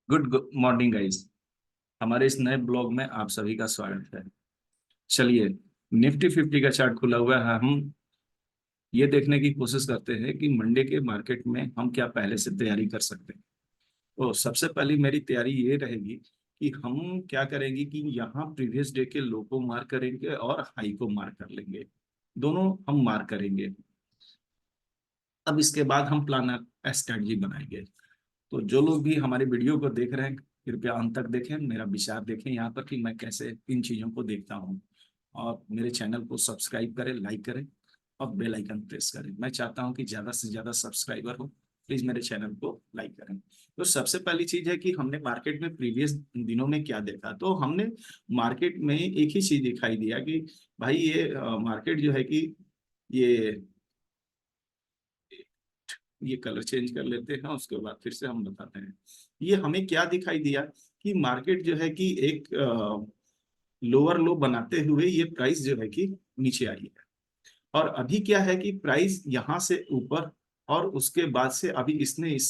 Good morning guys. हमारे इस नए ब्लॉग में आप सभी का स्वागत है। चलिए, निफ्टी 50 का चार्ट खुला हुआ है। हम ये देखने की कोशिश करते हैं कि मंडे के मार्केट में हम क्या पहले से तैयारी कर सकते हैं। तो सबसे पहली मेरी तैयारी ये रहेगी कि हम क्या करेंगे कि यहाँ प्रीवियस डे के लो को मार्क करेंगे और हाई को मार्क कर लेंगे। दोनों हम मार्क करेंगे। अब इसके बाद हम प्लान स्ट्रेटजी बनाएंगे। तो जो लोग भी हमारे वीडियो को देख रहे हैं, कृपया अंत तक देखें, मेरा विचार देखें यहाँ पर कि मैं कैसे इन चीज़ों को देखता हूँ। और मेरे चैनल को सब्सक्राइब करें, लाइक करें और बेल आइकन प्रेस करें। मैं चाहता हूँ कि ज़्यादा से ज़्यादा सब्सक्राइबर हो। प्लीज़ मेरे चैनल को लाइक करें। तो सबसे पहली चीज़ है कि हमने मार्केट में प्रीवियस दिनों में क्या देखा। तो हमने मार्केट में एक ही चीज़ दिखाई दिया कि भाई ये मार्केट जो है कि ये ये कलर चेंज कर लेते हैं, उसके बाद फिर से हम बताते हैं। ये हमें क्या दिखाई दिया कि मार्केट जो है कि एक लोअर लो बनाते हुए ये प्राइस जो है कि नीचे आई है। और अभी क्या है कि प्राइस यहाँ से ऊपर और उसके बाद से अभी इसने इस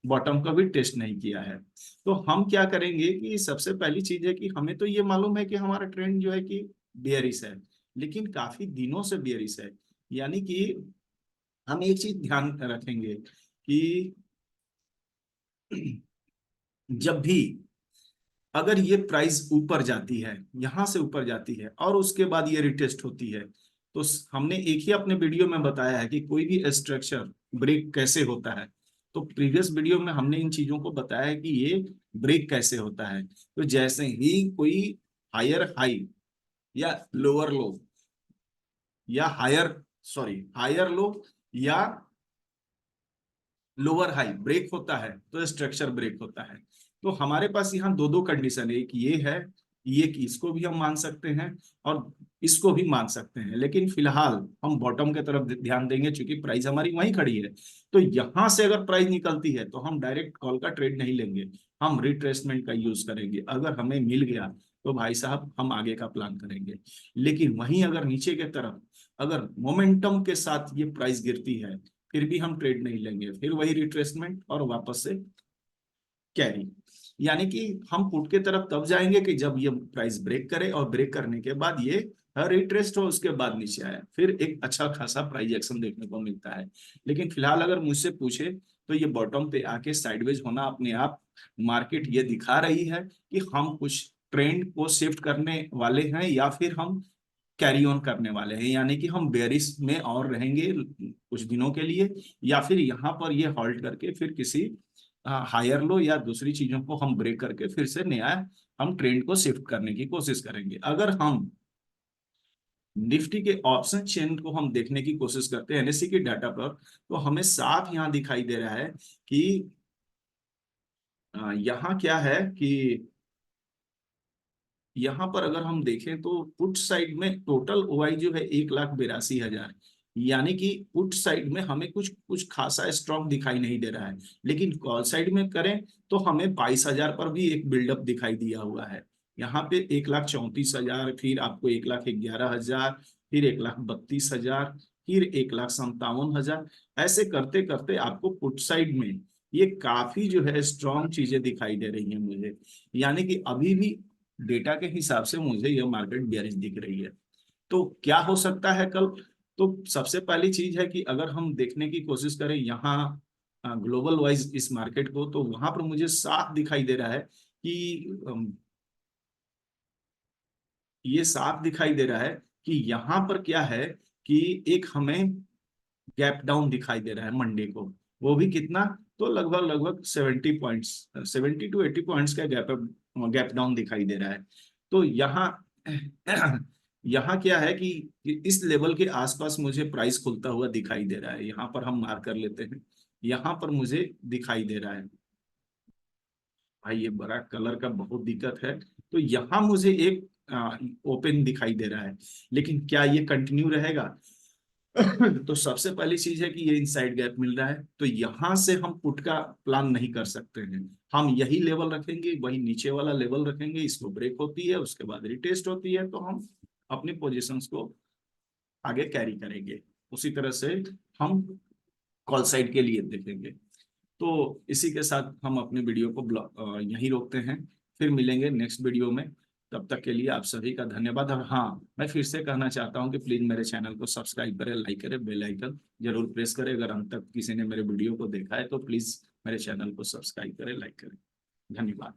बॉटम का भी टेस्ट नहीं किया है। तो हम क्या करेंगे कि सबसे पहली चीज है कि हमें तो ये मालूम है कि हमारा ट्रेंड जो है कि बेयरिश है, लेकिन काफी दिनों से बेयरिश है। यानी कि हम एक चीज ध्यान रखेंगे कि जब भी अगर ये प्राइस ऊपर जाती है, यहां से ऊपर जाती है और उसके बाद ये रिटेस्ट होती है, तो हमने एक ही अपने वीडियो में बताया है कि कोई भी स्ट्रक्चर ब्रेक कैसे होता है। तो प्रीवियस वीडियो में हमने इन चीजों को बताया है कि ये ब्रेक कैसे होता है। तो जैसे ही कोई हायर हाई या लोअर लो या हायर लो या लोअर हाई ब्रेक होता है तो स्ट्रक्चर ब्रेक होता है। तो हमारे पास यहाँ दो दो कंडीशन है, एक ये है, ये कि इसको भी हम मान सकते हैं और इसको भी मान सकते हैं, लेकिन फिलहाल हम बॉटम की तरफ ध्यान देंगे क्योंकि प्राइस हमारी वहीं खड़ी है। तो यहां से अगर प्राइस निकलती है तो हम डायरेक्ट कॉल का ट्रेड नहीं लेंगे, हम रिट्रेसमेंट का यूज करेंगे। अगर हमें मिल गया तो भाई साहब हम आगे का प्लान करेंगे। लेकिन वहीं अगर नीचे की तरफ अगर मोमेंटम के साथ ये प्राइस गिरती है, फिर भी हम ट्रेड नहीं लेंगे, फिर वही रिट्रेसमेंट और वापस से कैरी। यानी कि हम पुट के तरफ तब जाएंगे कि जब ये प्राइस ब्रेक करे और ब्रेक करने के बाद ये रिट्रेस्ट हो, उसके बाद नीचे आया, फिर एक अच्छा खासा प्राइस एक्शन देखने को मिलता है। लेकिन फिलहाल अगर मुझसे पूछे तो ये बॉटम पे आके साइडवेज होना अपने आप मार्केट ये दिखा रही है कि हम कुछ ट्रेंड को शिफ्ट करने वाले हैं या फिर हम कैरी ऑन करने वाले हैं। यानी कि हम बेरिस में और रहेंगे कुछ दिनों के लिए, या फिर यहाँ पर ये हॉल्ट करके फिर किसी हायर लो या दूसरी चीजों को हम ब्रेक करके फिर से नया हम ट्रेंड को शिफ्ट करने की कोशिश करेंगे। अगर हम निफ्टी के ऑप्शन चेन को हम देखने की कोशिश करते हैं एनएससी के डाटा पर, तो हमें साफ यहाँ दिखाई दे रहा है कि यहाँ क्या है कि यहाँ पर अगर हम देखें तो पुट साइड में टोटल ओआई जो है 1,82,000। यानी कि पुट साइड में हमें कुछ कुछ खासा स्ट्रॉन्ग दिखाई नहीं दे रहा है, लेकिन कॉल साइड में करें तो हमें 22,000 पर भी एक बिल्डअप दिखाई दिया हुआ है। यहाँ पे 1,34,000, फिर आपको 1,11,000, फिर 1,32,000, फिर 1,57,000। ऐसे करते करते आपको पुट साइड में ये काफी जो है स्ट्रॉन्ग चीजें दिखाई दे रही हैं मुझे। यानी कि अभी भी डेटा के हिसाब से मुझे यह मार्केट बेयरिश दिख रही है। तो क्या हो सकता है कल। तो सबसे पहली चीज है कि अगर हम देखने की कोशिश करें यहाँ ग्लोबल वाइज इस मार्केट को, तो वहां पर मुझे साफ दिखाई दे रहा है कि ये साफ दिखाई दे रहा है कि यहाँ पर क्या है कि एक हमें गैप डाउन दिखाई दे रहा है मंडे को। वो भी कितना, तो लगभग लगभग 70 पॉइंट्स, 70 to 80 पॉइंट्स का गैप डाउन दिखाई दे रहा है। तो यहाँ यहाँ क्या है कि इस लेवल के आसपास मुझे प्राइस खुलता हुआ दिखाई दे रहा है। यहाँ पर हम मार्क कर लेते हैं, यहाँ पर मुझे दिखाई दे रहा है। भाई ये बड़ा कलर का बहुत दिक्कत है। तो यहाँ मुझे एक ओपन दिखाई दे रहा है, लेकिन क्या ये कंटिन्यू रहेगा। तो सबसे पहली चीज है कि ये इनसाइड गैप मिल रहा है, तो यहां से हम पुट का प्लान नहीं कर सकते हैं। हम यही लेवल रखेंगे, वही नीचे वाला लेवल रखेंगे, इसको ब्रेक होती है उसके बाद रिटेस्ट होती है तो हम अपनी पोजीशंस को आगे कैरी करेंगे। उसी तरह से हम कॉल साइड के लिए देखेंगे। तो इसी के साथ हम अपने वीडियो को यहीं रोकते हैं, फिर मिलेंगे नेक्स्ट वीडियो में। तब तक के लिए आप सभी का धन्यवाद। और हाँ, मैं फिर से कहना चाहता हूँ कि प्लीज मेरे चैनल को सब्सक्राइब करें, लाइक करें, बेल आइकन जरूर प्रेस करें। अगर हम तक किसी ने मेरे वीडियो को देखा है तो प्लीज मेरे चैनल को सब्सक्राइब करें, लाइक करें। धन्यवाद।